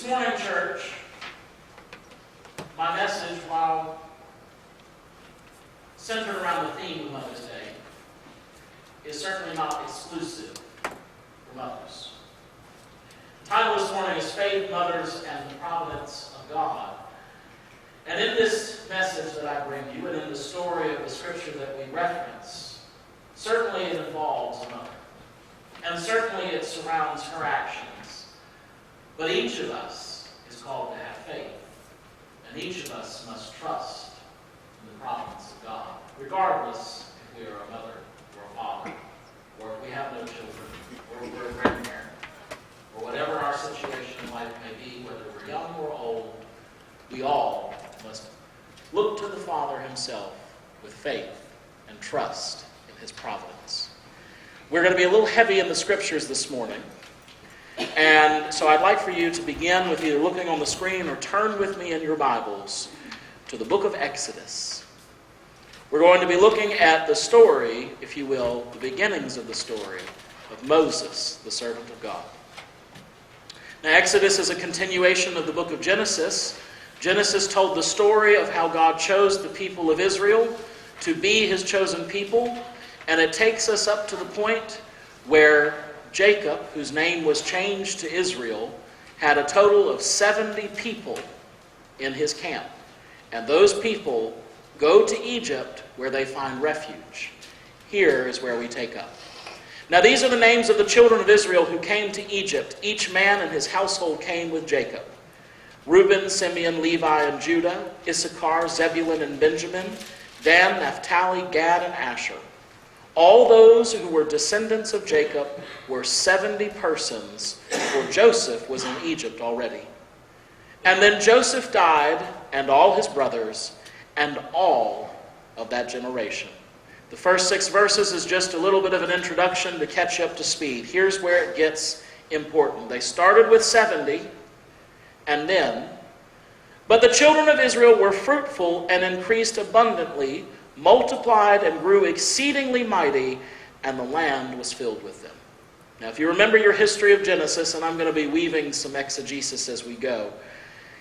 morning, church, my message, while centered around the theme of Mother's Day, is certainly not exclusive for mothers. The title this morning is Faith, Mothers, and the Providence of God. And in this message that I bring you, and in the story of the scripture that we reference, certainly it involves a mother. And certainly it surrounds her actions. But each of us is called to have faith. And each of us must trust in the providence of God, regardless if we are a mother or a father, or if we have no children, or if we're a grandparent, or whatever our situation in life may be, whether we're young or old, we all must look to the Father himself with faith and trust in his providence. We're going to be a little heavy in the scriptures this morning. And so I'd like for you to begin with either looking on the screen or turn with me in your Bibles to the book of Exodus. We're going to be looking at the story, if you will, the beginnings of the story of Moses, the servant of God. Now, Exodus is a continuation of the book of Genesis. Genesis told the story of how God chose the people of Israel to be his chosen people. And it takes us up to the point where Jacob, whose name was changed to Israel, had a total of 70 people in his camp. And those people go to Egypt where they find refuge. Here is where we take up. Now these are the names of the children of Israel who came to Egypt. Each man and his household came with Jacob. Reuben, Simeon, Levi, and Judah, Issachar, Zebulun, and Benjamin, Dan, Naphtali, Gad, and Asher. All those who were descendants of Jacob were 70 persons, for Joseph was in Egypt already. And then Joseph died, and all his brothers, and all of that generation. The first 6 verses is just a little bit of an introduction to catch you up to speed. Here's where it gets important. They started with 70, and then, but the children of Israel were fruitful and increased abundantly, multiplied and grew exceedingly mighty, and the land was filled with them. Now, if you remember your history of Genesis, and I'm going to be weaving some exegesis as we go.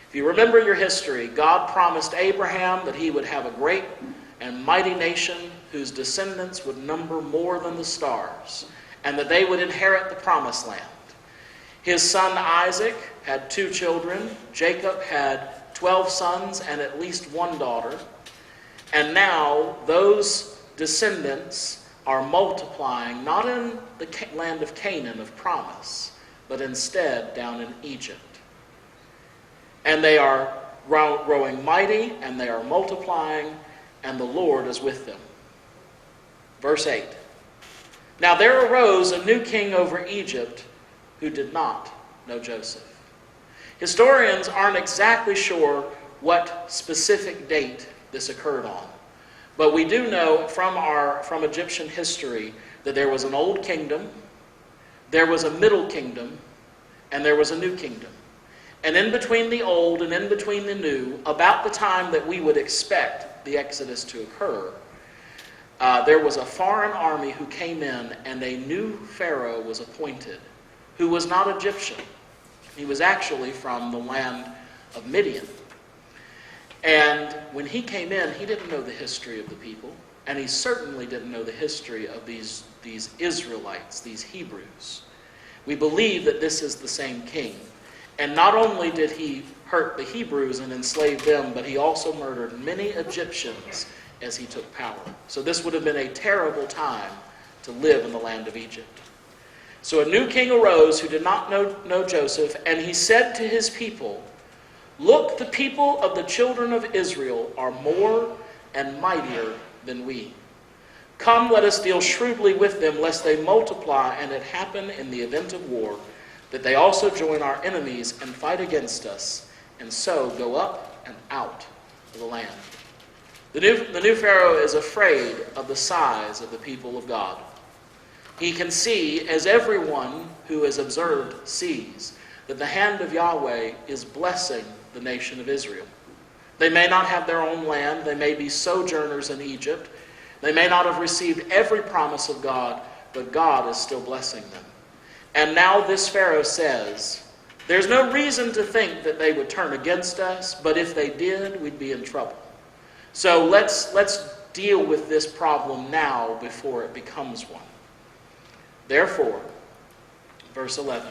If you remember your history, God promised Abraham that he would have a great and mighty nation whose descendants would number more than the stars, and that they would inherit the promised land. His son Isaac had 2 children. Jacob had 12 sons and at least 1 daughter. And now those descendants are multiplying, not in the land of Canaan of promise, but instead down in Egypt. And they are growing mighty, and they are multiplying, and the Lord is with them. Verse 8. Now there arose a new king over Egypt who did not know Joseph. Historians aren't exactly sure what specific date this occurred on. But we do know from Egyptian history that there was an old kingdom, there was a middle kingdom, and there was a new kingdom. And in between the old and in between the new, about the time that we would expect the Exodus to occur, there was a foreign army who came in, and a new Pharaoh was appointed, who was not Egyptian. He was actually from the land of Midian. And when he came in, he didn't know the history of the people, and he certainly didn't know the history of these Israelites, these Hebrews. We believe that this is the same king. And not only did he hurt the Hebrews and enslave them, but he also murdered many Egyptians as he took power. So this would have been a terrible time to live in the land of Egypt. So a new king arose who did not know Joseph, and he said to his people, "Look, the people of the children of Israel are more and mightier than we. Come, let us deal shrewdly with them, lest they multiply, and it happen in the event of war, that they also join our enemies and fight against us, and so go up and out of the land." The new Pharaoh is afraid of the size of the people of God. He can see, as everyone who has observed sees, that the hand of Yahweh is blessing the nation of Israel. They may not have their own land. They may be sojourners in Egypt. They may not have received every promise of God, but God is still blessing them. And now this Pharaoh says, There's no reason to think that they would turn against us, but if they did, we'd be in trouble. So let's deal with this problem now before it becomes one. Therefore, verse 11,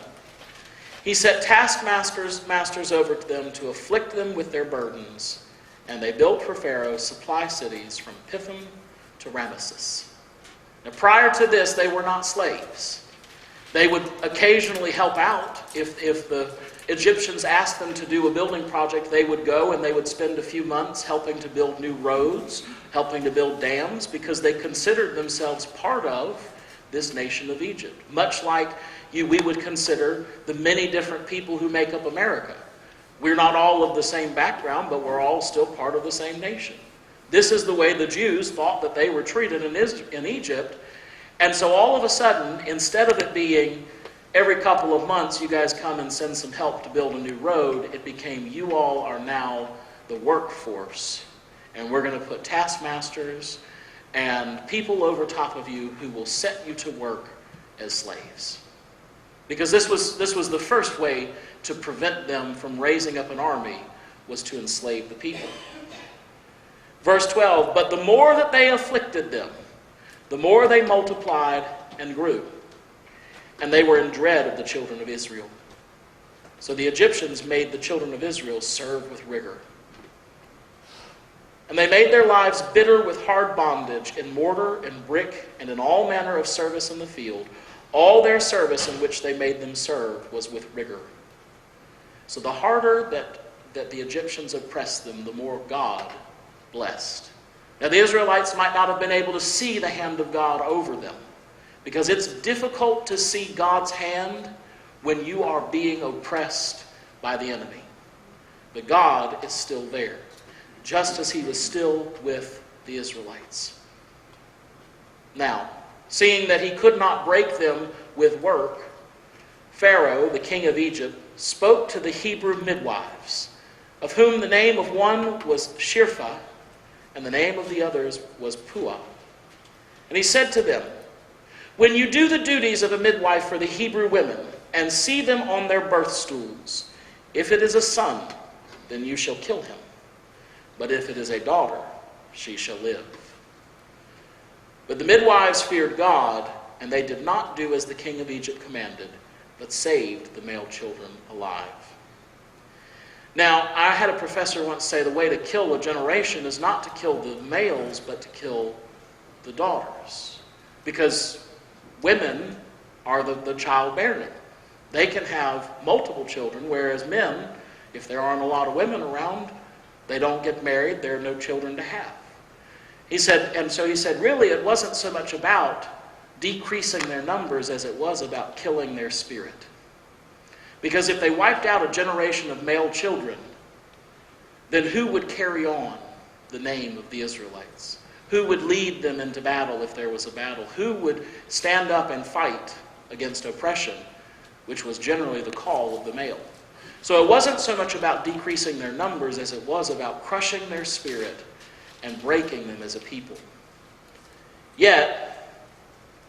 he set taskmasters over to them to afflict them with their burdens, and they built for Pharaoh supply cities from Pithom to Ramesses. Now, prior to this, they were not slaves. They would occasionally help out. If the Egyptians asked them to do a building project, they would go and they would spend a few months helping to build new roads, helping to build dams, because they considered themselves part of this nation of Egypt. Much like we would consider the many different people who make up America. We're not all of the same background, but we're all still part of the same nation. This is the way the Jews thought that they were treated in Egypt. And so all of a sudden, instead of it being every couple of months you guys come and send some help to build a new road, it became you all are now the workforce. And we're going to put taskmasters and people over top of you who will set you to work as slaves. Because this was the first way to prevent them from raising up an army, was to enslave the people. Verse 12, but the more that they afflicted them, the more they multiplied and grew, and they were in dread of the children of Israel. So the Egyptians made the children of Israel serve with rigor. And they made their lives bitter with hard bondage in mortar and brick and in all manner of service in the field. All their service in which they made them serve was with rigor. So the harder that the Egyptians oppressed them, the more God blessed. Now the Israelites might not have been able to see the hand of God over them, because it's difficult to see God's hand when you are being oppressed by the enemy. But God is still there, just as he was still with the Israelites. Now, seeing that he could not break them with work, Pharaoh, the king of Egypt, spoke to the Hebrew midwives, of whom the name of one was Shirpha, and the name of the others was Puah. And he said to them, when you do the duties of a midwife for the Hebrew women, and see them on their birth stools, if it is a son, then you shall kill him. But if it is a daughter, she shall live. But the midwives feared God, and they did not do as the king of Egypt commanded, but saved the male children alive. Now, I had a professor once say the way to kill a generation is not to kill the males, but to kill the daughters. Because women are the childbearing. They can have multiple children, whereas men, if there aren't a lot of women around, they don't get married, there are no children to have. He said, really it wasn't so much about decreasing their numbers as it was about killing their spirit. Because if they wiped out a generation of male children, then who would carry on the name of the Israelites? Who would lead them into battle if there was a battle? Who would stand up and fight against oppression, which was generally the call of the male? So it wasn't so much about decreasing their numbers as it was about crushing their spirit and breaking them as a people. Yet,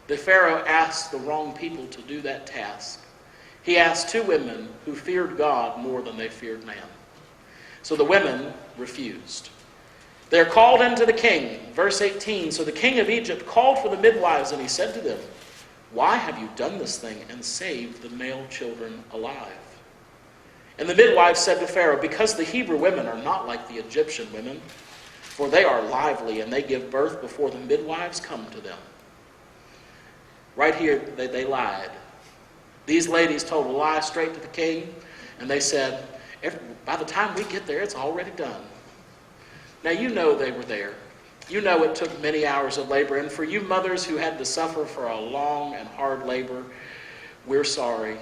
the Pharaoh asked the wrong people to do that task. He asked two women who feared God more than they feared man. So the women refused. They're called into the king. Verse 18, so the king of Egypt called for the midwives, and he said to them, why have you done this thing and saved the male children alive? And the midwives said to Pharaoh, because the Hebrew women are not like the Egyptian women, for they are lively, and they give birth before the midwives come to them. Right here, they lied. These ladies told a lie straight to the king, and they said, by the time we get there, it's already done. Now, you know they were there. You know it took many hours of labor, and for you mothers who had to suffer for a long and hard labor, we're sorry.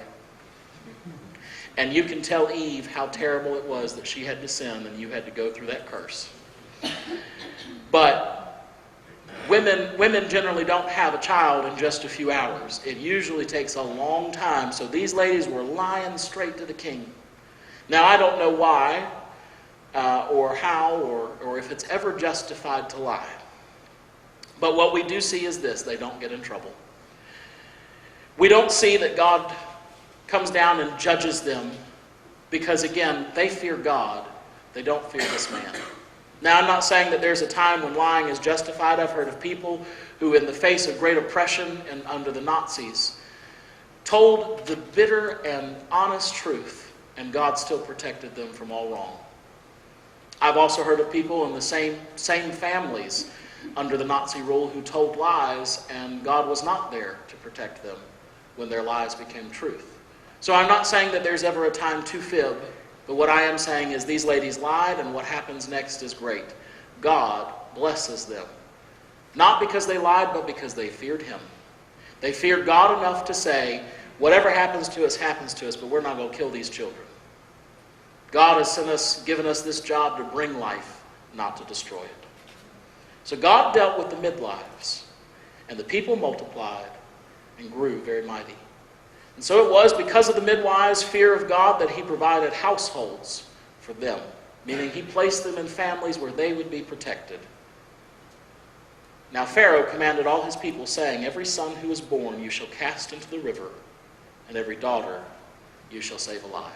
And you can tell Eve how terrible it was that she had to sin and you had to go through that curse. But women generally don't have a child in just a few hours. It usually takes a long time. So these ladies were lying straight to the king. Now, I don't know why or how or if it's ever justified to lie. But what we do see is this: they don't get in trouble. We don't see that God comes down and judges them Because again, they fear God. They don't fear this man. Now, I'm not saying that there's a time when lying is justified. I've heard of people who, in the face of great oppression and under the Nazis, told the bitter and honest truth, and God still protected them from all wrong. I've also heard of people in the same families under the Nazi rule who told lies, and God was not there to protect them when their lies became truth. So I'm not saying that there's ever a time to fib, but what I am saying is these ladies lied, and what happens next is great. God blesses them. Not because they lied, but because they feared him. They feared God enough to say, whatever happens to us, but we're not going to kill these children. God has given us this job to bring life, not to destroy it. So God dealt with the midwives, and the people multiplied and grew very mighty. And so it was because of the midwives' fear of God that he provided households for them, meaning he placed them in families where they would be protected. Now Pharaoh commanded all his people, saying, every son who is born you shall cast into the river, and every daughter you shall save alive.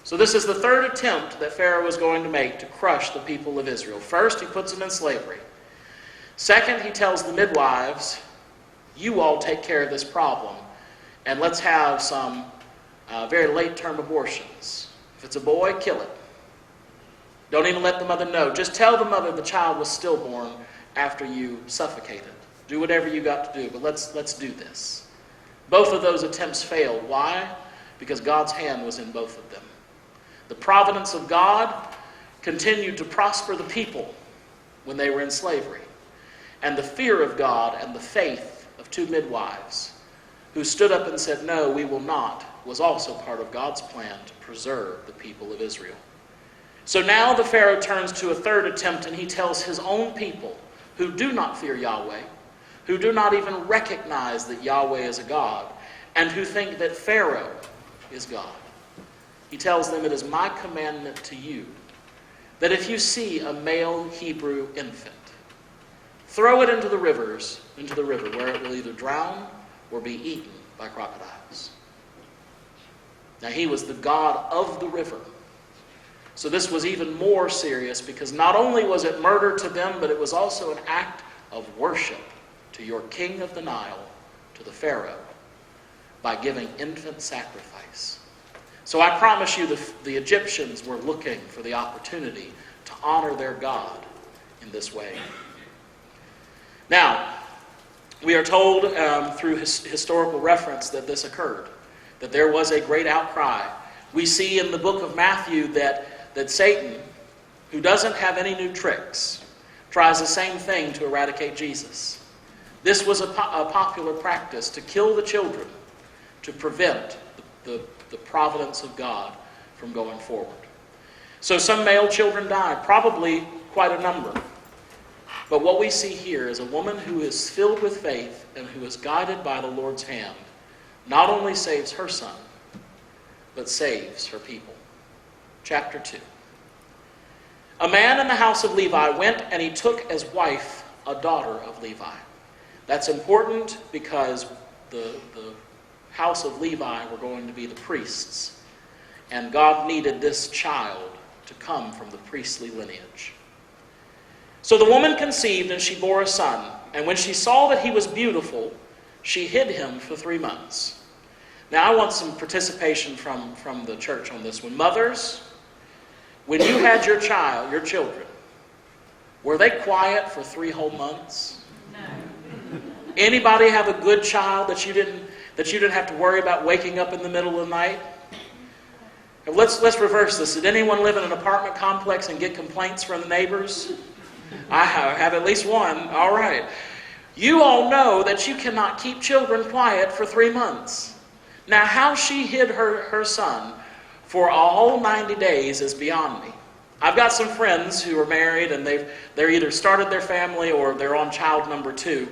So this is the third attempt that Pharaoh is going to make to crush the people of Israel. First, he puts them in slavery. Second, he tells the midwives, you all take care of this problem, and let's have some very late-term abortions. If it's a boy, kill it. Don't even let the mother know. Just tell the mother the child was stillborn after you suffocate it. Do whatever you got to do, but let's do this. Both of those attempts failed. Why? Because God's hand was in both of them. The providence of God continued to prosper the people when they were in slavery. And the fear of God and the faith of two midwives who stood up and said, no, we will not, was also part of God's plan to preserve the people of Israel. So now the Pharaoh turns to a third attempt, and he tells his own people who do not fear Yahweh, who do not even recognize that Yahweh is a God, and who think that Pharaoh is God. He tells them, it is my commandment to you that if you see a male Hebrew infant, throw it into the river where it will either drown or be eaten by crocodiles. Now he was the God of the river. So this was even more serious because not only was it murder to them, but it was also an act of worship to your king of the Nile, to the Pharaoh, by giving infant sacrifice. So I promise you the Egyptians were looking for the opportunity to honor their God in this way. Now, we are told through historical reference that this occurred, that there was a great outcry. We see in the book of Matthew that Satan, who doesn't have any new tricks, tries the same thing to eradicate Jesus. This was a popular practice to kill the children, to prevent the providence of God from going forward. So some male children died, probably quite a number. But what we see here is a woman who is filled with faith and who is guided by the Lord's hand, not only saves her son, but saves her people. Chapter 2. A man in the house of Levi went and he took as wife a daughter of Levi. That's important because the house of Levi were going to be the priests. And God needed this child to come from the priestly lineage. So the woman conceived and she bore a son. And when she saw that he was beautiful, she hid him for 3 months. Now I want some participation from the church on this one. Mothers, when you had your children, were they quiet for 3 whole months? No. Anybody have a good child that you didn't have to worry about waking up in the middle of the night? Let's reverse this. Did anyone live in an apartment complex and get complaints from the neighbors? I have at least one. All right. You all know that you cannot keep children quiet for 3 months. Now, how she hid her son for a whole 90 days is beyond me. I've got some friends who are married and they're either started their family or they're on child number 2.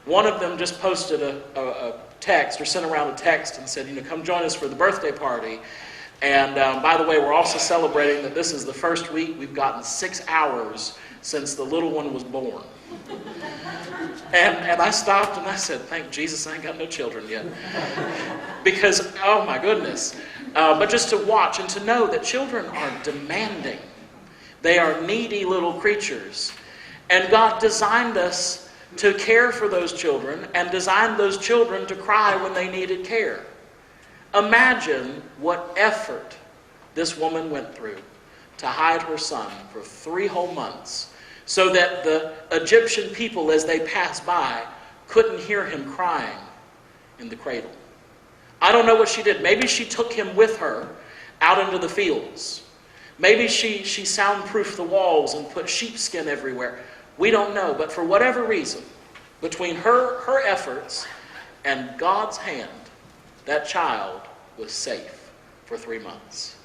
One of them just posted a text or sent around a text and said, come join us for the birthday party. And by the way, we're also celebrating that this is the first week we've gotten 6 hours since the little one was born. And I stopped and I said, thank Jesus I ain't got no children yet. Because, oh my goodness, but just to watch and to know that children are demanding. They are needy little creatures. And God designed us to care for those children and designed those children to cry when they needed care. Imagine what effort this woman went through to hide her son for 3 whole months so that the Egyptian people, as they passed by, couldn't hear him crying in the cradle. I don't know what she did. Maybe she took him with her out into the fields. Maybe she soundproofed the walls and put sheepskin everywhere. We don't know. But for whatever reason, between her efforts and God's hand, that child was safe for 3 months.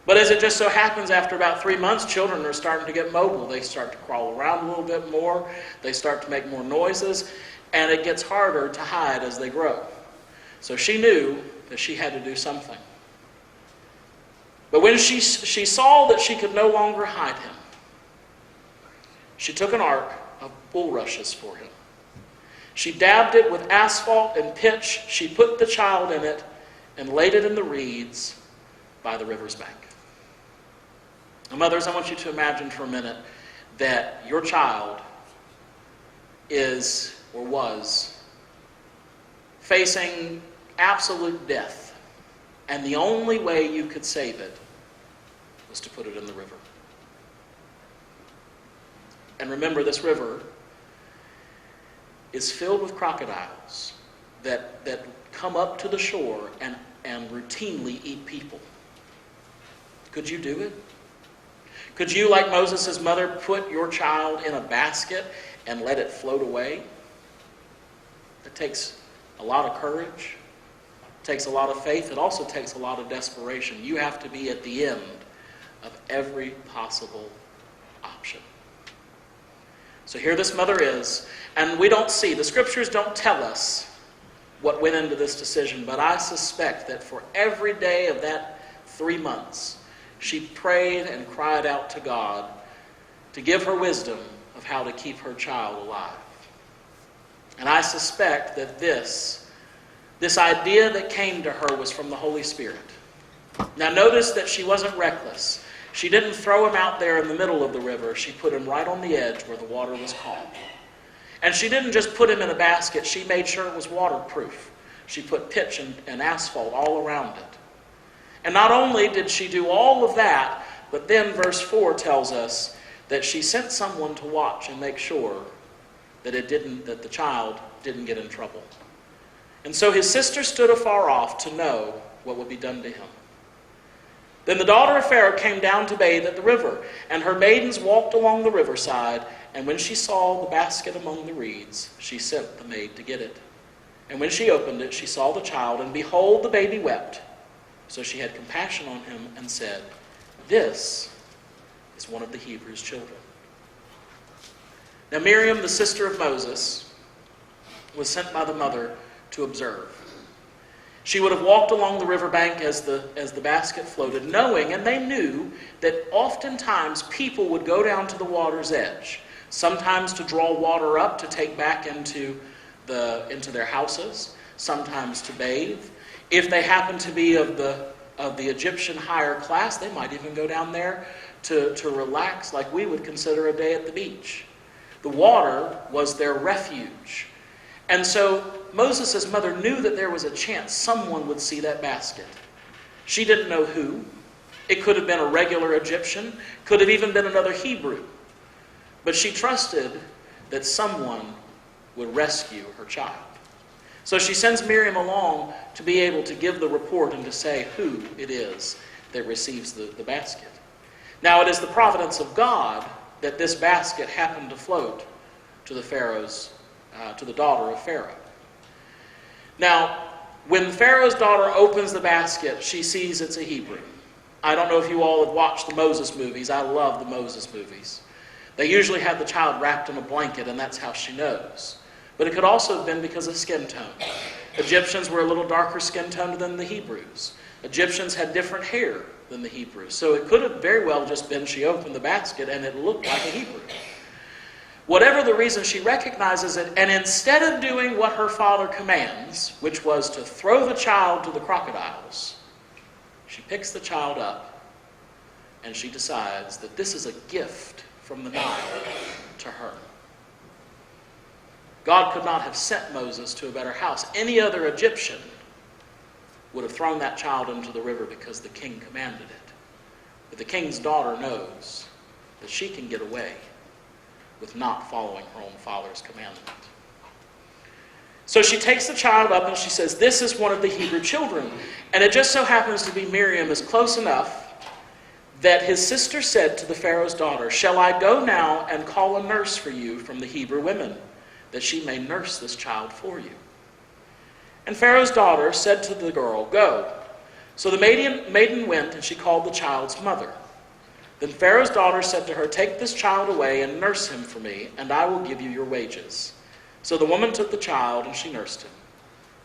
But as it just so happens, after about 3 months, children are starting to get mobile. They start to crawl around a little bit more. They start to make more noises. And it gets harder to hide as they grow. So she knew that she had to do something. But when she saw that she could no longer hide him, she took an ark of bulrushes for him. She dabbed it with asphalt and pitch. She put the child in it and laid it in the reeds by the river's bank. Now, mothers, I want you to imagine for a minute that your child is or was facing absolute death, and the only way you could save it was to put it in the river. And remember, this river is filled with crocodiles that come up to the shore and routinely eat people. Could you do it? Could you, like Moses' mother, put your child in a basket and let it float away? It takes a lot of courage. It takes a lot of faith. It also takes a lot of desperation. You have to be at the end of every possible option. So here this mother is, and we don't see, the scriptures don't tell us what went into this decision, but I suspect that for every day of that 3 months, she prayed and cried out to God to give her wisdom of how to keep her child alive. And I suspect that this idea that came to her was from the Holy Spirit. Now notice that she wasn't reckless. She didn't throw him out there in the middle of the river. She put him right on the edge where the water was calm. And she didn't just put him in a basket. She made sure it was waterproof. She put pitch and asphalt all around it. And not only did she do all of that, but then verse 4 tells us that she sent someone to watch and make sure that the child didn't get in trouble. And so his sister stood afar off to know what would be done to him. Then the daughter of Pharaoh came down to bathe at the river, and her maidens walked along the riverside, and when she saw the basket among the reeds, she sent the maid to get it. And when she opened it, she saw the child, and behold, the baby wept. So she had compassion on him and said, "This is one of the Hebrews' children." Now Miriam, the sister of Moses, was sent by the mother to observe. She would have walked along the riverbank as the basket floated, knowing, and they knew, that oftentimes people would go down to the water's edge, sometimes to draw water up to take back into their houses, sometimes to bathe. If they happened to be of the Egyptian higher class, they might even go down there to relax, like we would consider a day at the beach. The water was their refuge. And so Moses' mother knew that there was a chance someone would see that basket. She didn't know who. It could have been a regular Egyptian, could have even been another Hebrew. But she trusted that someone would rescue her child. So she sends Miriam along to be able to give the report and to say who it is that receives the basket. Now it is the providence of God that this basket happened to float to the daughter of Pharaoh. Now, when Pharaoh's daughter opens the basket, she sees it's a Hebrew. I don't know if you all have watched the Moses movies. I love the Moses movies. They usually have the child wrapped in a blanket, and that's how she knows. But it could also have been because of skin tone. Egyptians were a little darker skin toned than the Hebrews. Egyptians had different hair than the Hebrews. So it could have very well just been she opened the basket and it looked like a Hebrew. Whatever the reason, she recognizes it, and instead of doing what her father commands, which was to throw the child to the crocodiles, She picks the child up, and she decides that this is a gift from the Nile to her. God could not have sent Moses to a better house. Any other Egyptian would have thrown that child into the river because the king commanded it. But the king's daughter knows that she can get away with not following her own father's commandment. So she takes the child up and she says, this is one of the Hebrew children. And it just so happens to be Miriam is close enough that his sister said to the Pharaoh's daughter, shall I go now and call a nurse for you from the Hebrew women, that she may nurse this child for you? And Pharaoh's daughter said to the girl, go. So the maiden went, and she called the child's mother. Then Pharaoh's daughter said to her, take this child away and nurse him for me, and I will give you your wages. So the woman took the child, and she nursed him.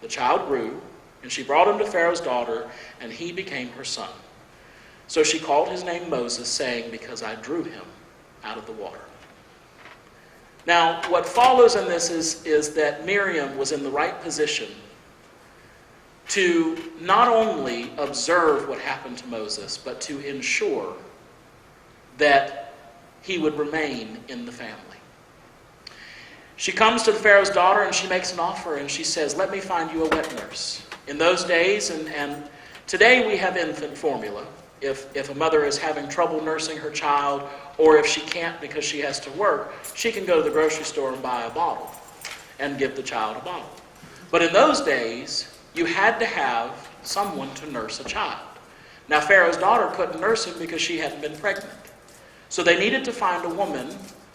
The child grew, and she brought him to Pharaoh's daughter, and he became her son. So she called his name Moses, saying, because I drew him out of the water. Now, what follows in this is that Miriam was in the right position to not only observe what happened to Moses, but to ensure that he would remain in the family. She comes to the Pharaoh's daughter and she makes an offer and she says, let me find you a wet nurse. In those days, and today we have infant formula. If a mother is having trouble nursing her child, or if she can't because she has to work, she can go to the grocery store and buy a bottle and give the child a bottle. But in those days, you had to have someone to nurse a child. Now, Pharaoh's daughter couldn't nurse him because she hadn't been pregnant. So they needed to find a woman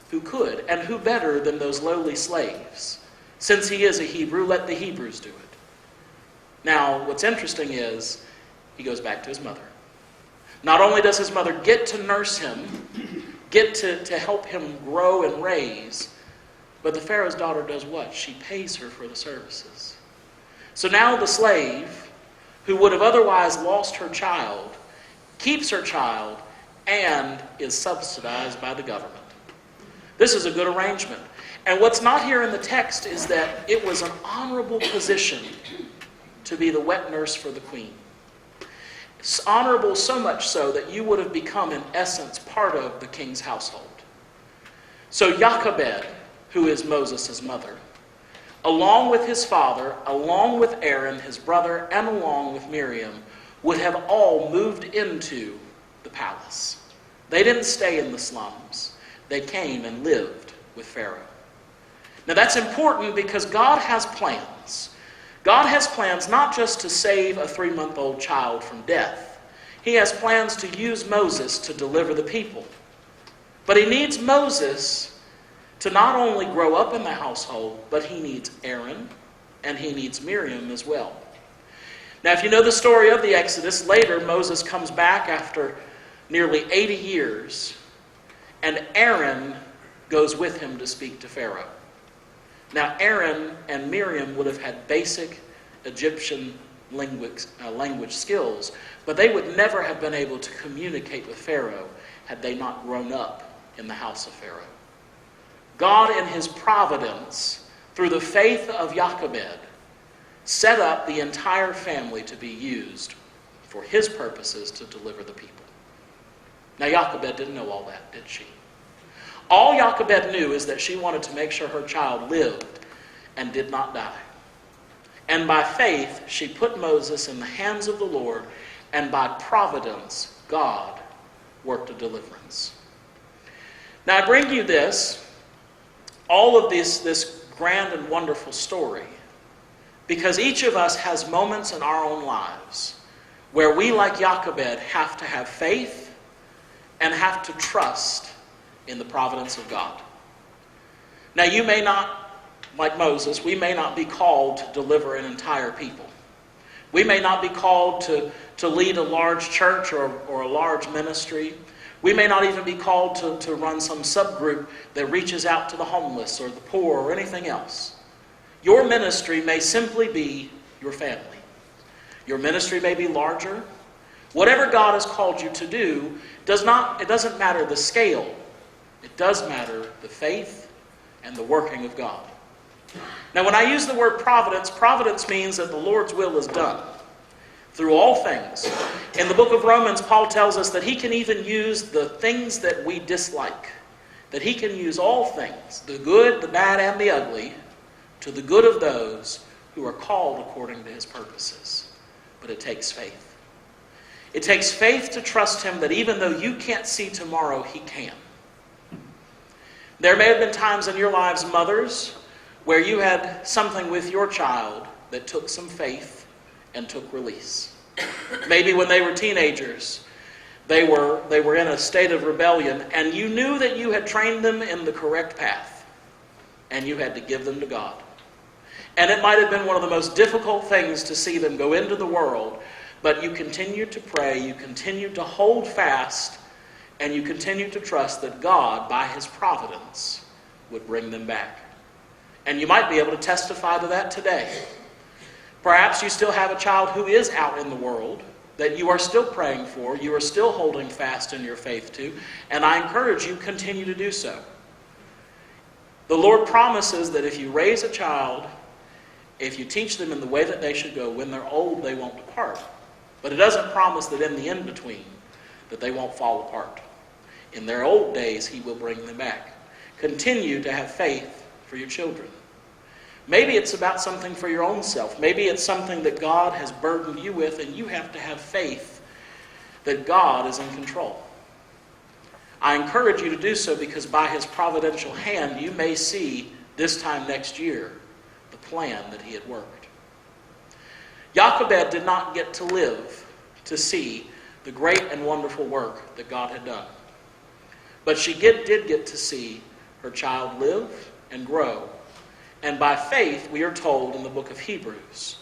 who could, and who better than those lowly slaves? Since he is a Hebrew, let the Hebrews do it. Now, what's interesting is he goes back to his mother. Not only does his mother get to nurse him, get to help him grow and raise, but the Pharaoh's daughter does what? She pays her for the services. So now the slave, who would have otherwise lost her child, keeps her child and is subsidized by the government. This is a good arrangement. And what's not here in the text is that it was an honorable position to be the wet nurse for the queen. It's honorable so much so that you would have become, in essence, part of the king's household. So Jochebed, who is Moses' mother, along with his father, along with Aaron, his brother, and along with Miriam, would have all moved into the palace. They didn't stay in the slums. They came and lived with Pharaoh. Now that's important because God has plans. God has plans not just to save a 3-month-old child from death. He has plans to use Moses to deliver the people. But he needs Moses to not only grow up in the household, but he needs Aaron and he needs Miriam as well. Now, if you know the story of the Exodus, later Moses comes back after nearly 80 years, and Aaron goes with him to speak to Pharaoh. Now, Aaron and Miriam would have had basic Egyptian language skills, but they would never have been able to communicate with Pharaoh had they not grown up in the house of Pharaoh. God, in his providence, through the faith of Jochebed, set up the entire family to be used for his purposes to deliver the people. Now, Jochebed didn't know all that, did she? All Jochebed knew is that she wanted to make sure her child lived and did not die. And by faith, she put Moses in the hands of the Lord, and by providence, God worked a deliverance. Now, I bring you all of this grand and wonderful story, because each of us has moments in our own lives where we, like Jochebed, have to have faith and have to trust in the providence of God. Now, you may not, like Moses, we may not be called to deliver an entire people. We may not be called to lead a large church or a large ministry. We may not even be called to run some subgroup that reaches out to the homeless or the poor or anything else. Your ministry may simply be your family. Your ministry may be larger. Whatever God has called you to do, it doesn't matter the scale. It does matter the faith and the working of God. Now, when I use the word providence, providence means that the Lord's will is done. through all things. In the book of Romans, Paul tells us that he can even use the things that we dislike, that he can use all things, the good, the bad, and the ugly, to the good of those who are called according to his purposes. But it takes faith. It takes faith to trust him that even though you can't see tomorrow, he can. There may have been times in your lives, mothers, where you had something with your child that took some faith and took release. Maybe when they were teenagers, they were in a state of rebellion, and you knew that you had trained them in the correct path, and you had to give them to God. And it might have been one of the most difficult things to see them go into the world, but you continued to pray, you continued to hold fast, and you continued to trust that God, by his providence, would bring them back. And you might be able to testify to that today. Perhaps you still have a child who is out in the world that you are still praying for, you are still holding fast in your faith to, and I encourage you, continue to do so. The Lord promises that if you raise a child, if you teach them in the way that they should go, when they're old, they won't depart. But it doesn't promise that in the in-between, that they won't fall apart. In their old days, he will bring them back. Continue to have faith for your children. Maybe it's about something for your own self. Maybe it's something that God has burdened you with, and you have to have faith that God is in control. I encourage you to do so because by his providential hand, you may see this time next year the plan that he had worked. Jochebed did not get to live to see the great and wonderful work that God had done. But she did get to see her child live and grow. And by faith, we are told in the book of Hebrews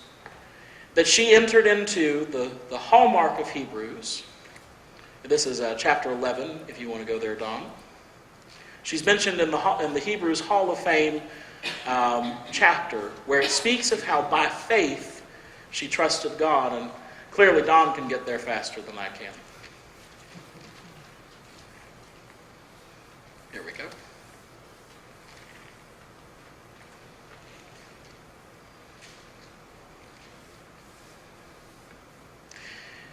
that she entered into the hallmark of Hebrews. This is chapter 11, if you want to go there, Don. She's mentioned in the Hebrews Hall of Fame chapter, where it speaks of how by faith she trusted God. And clearly, Don can get there faster than I can. Here we go.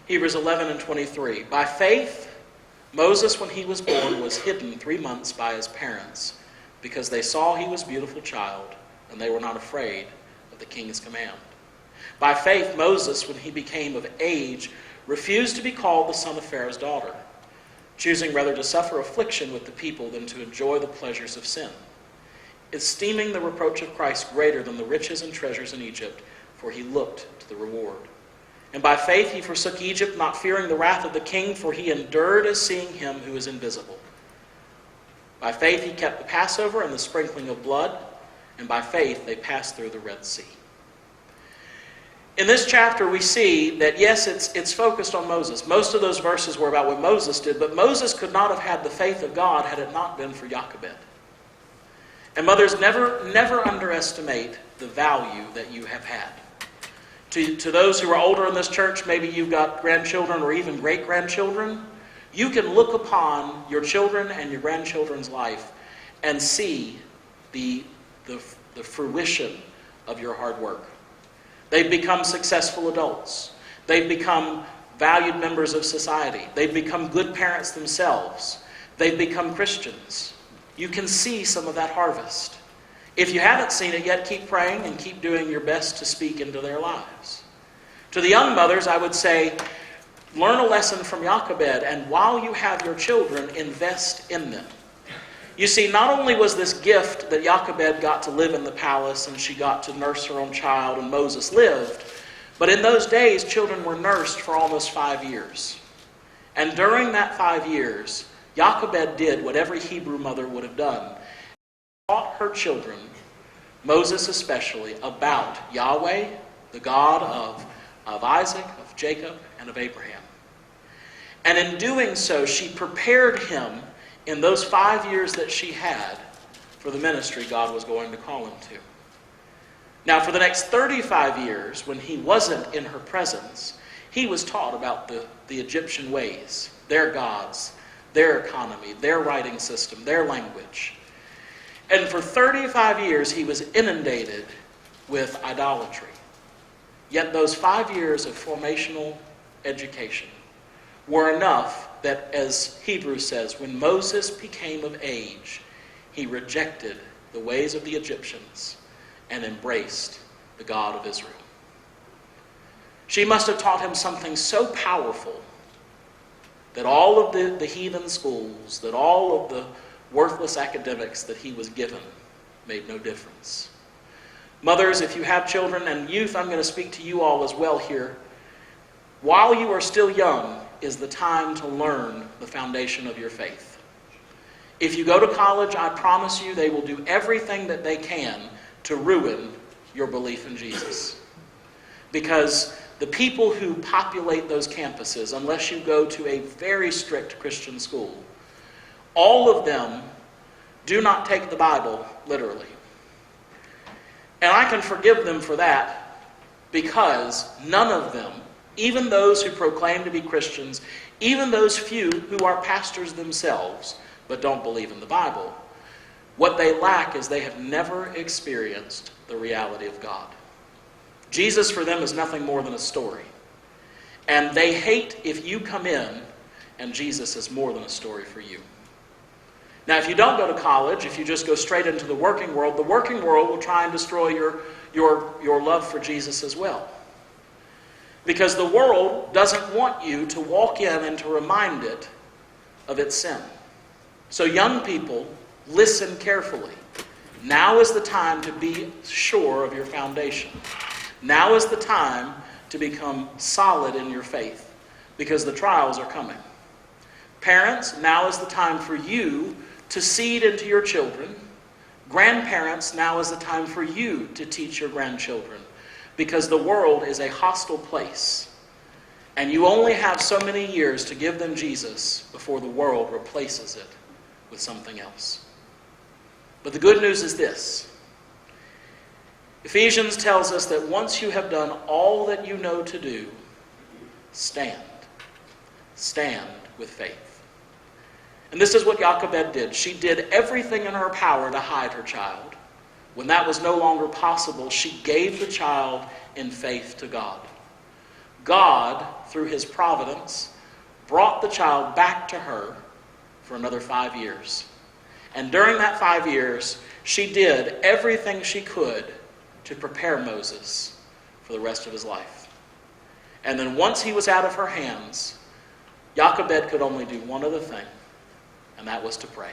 Hebrews 11 and 23. By faith, Moses, when he was born, was hidden 3 months by his parents, because they saw he was a beautiful child, and they were not afraid of the king's command. By faith, Moses, when he became of age, refused to be called the son of Pharaoh's daughter, choosing rather to suffer affliction with the people than to enjoy the pleasures of sin, esteeming the reproach of Christ greater than the riches and treasures in Egypt, for he looked to the reward. And by faith he forsook Egypt, not fearing the wrath of the king, for he endured as seeing him who is invisible. By faith he kept the Passover and the sprinkling of blood, and by faith they passed through the Red Sea. In this chapter we see that, yes, it's focused on Moses. Most of those verses were about what Moses did, but Moses could not have had the faith of God had it not been for Jochebed. And mothers, never underestimate the value that you have had. To those who are older in this church, maybe you've got grandchildren or even great-grandchildren, you can look upon your children and your grandchildren's life and see the fruition of your hard work. They've become successful adults. They've become valued members of society. They've become good parents themselves. They've become Christians. You can see some of that harvest. If you haven't seen it yet, keep praying and keep doing your best to speak into their lives. To the young mothers, I would say, learn a lesson from Jochebed, and while you have your children, invest in them. You see, not only was this gift that Jochebed got to live in the palace and she got to nurse her own child and Moses lived, but in those days, children were nursed for almost 5 years. And during that 5 years, Jochebed did what every Hebrew mother would have done. Taught her children, Moses especially, about Yahweh, the God of Isaac, of Jacob, and of Abraham. And in doing so, she prepared him in those 5 years that she had for the ministry God was going to call him to. Now, for the next 35 years, when he wasn't in her presence, he was taught about the Egyptian ways, their gods, their economy, their writing system, their language. And for 35 years, he was inundated with idolatry. Yet those 5 years of formational education were enough that, as Hebrews says, when Moses became of age, he rejected the ways of the Egyptians and embraced the God of Israel. She must have taught him something so powerful that all of the heathen schools, that all of the worthless academics that he was given made no difference. Mothers, if you have children, and youth, I'm going to speak to you all as well here. While you are still young is the time to learn the foundation of your faith. If you go to college, I promise you they will do everything that they can to ruin your belief in Jesus. Because the people who populate those campuses, unless you go to a very strict Christian school, all of them do not take the Bible literally. And I can forgive them for that because none of them, even those who proclaim to be Christians, even those few who are pastors themselves but don't believe in the Bible, what they lack is they have never experienced the reality of God. Jesus for them is nothing more than a story. And they hate if you come in and Jesus is more than a story for you. Now, if you don't go to college, if you just go straight into the working world will try and destroy your love for Jesus as well. Because the world doesn't want you to walk in and to remind it of its sin. So young people, listen carefully. Now is the time to be sure of your foundation. Now is the time to become solid in your faith, because the trials are coming. Parents, now is the time for you to seed into your children. Grandparents, now is the time for you to teach your grandchildren, because the world is a hostile place. And you only have so many years to give them Jesus before the world replaces it with something else. But the good news is this. Ephesians tells us that once you have done all that you know to do, stand. Stand with faith. And this is what Jochebed did. She did everything in her power to hide her child. When that was no longer possible, she gave the child in faith to God. God, through his providence, brought the child back to her for another 5 years. And during that 5 years, she did everything she could to prepare Moses for the rest of his life. And then once he was out of her hands, Jochebed could only do one other thing, and that was to pray.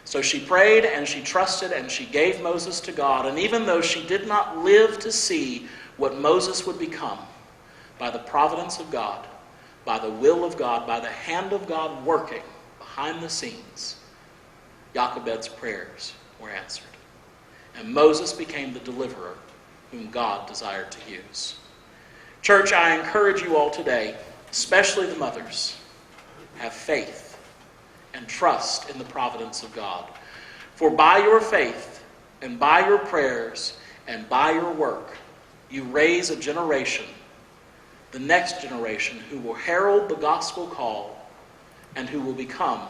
So she prayed and she trusted and she gave Moses to God. And even though she did not live to see what Moses would become, by the providence of God, by the will of God, by the hand of God working behind the scenes, Jochebed's prayers were answered. And Moses became the deliverer whom God desired to use. Church, I encourage you all today, especially the mothers, have faith and trust in the providence of God. For by your faith and by your prayers and by your work, you raise a generation, the next generation, who will herald the gospel call and who will become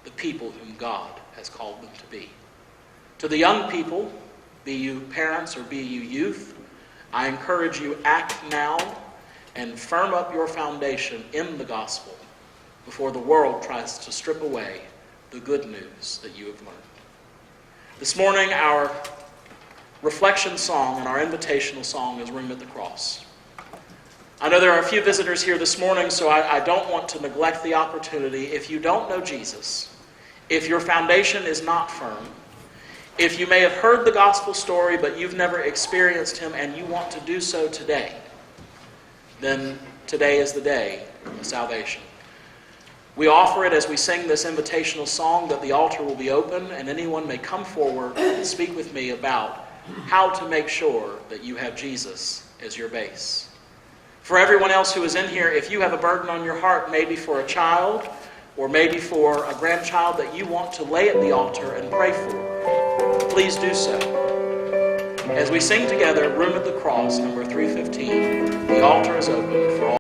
the people whom God has called them to be. To the young people, be you parents or be you youth, I encourage you, act now and firm up your foundation in the gospel before the world tries to strip away the good news that you have learned. This morning, our reflection song and our invitational song is Room at the Cross. I know there are a few visitors here this morning, so I don't want to neglect the opportunity. If you don't know Jesus, if your foundation is not firm, if you may have heard the gospel story but you've never experienced him and you want to do so today, then today is the day of salvation. We offer it as we sing this invitational song, that the altar will be open and anyone may come forward and speak with me about how to make sure that you have Jesus as your base. For everyone else who is in here, if you have a burden on your heart, maybe for a child or maybe for a grandchild that you want to lay at the altar and pray for, please do so. As we sing together, Room at the Cross, number 315, the altar is open for all.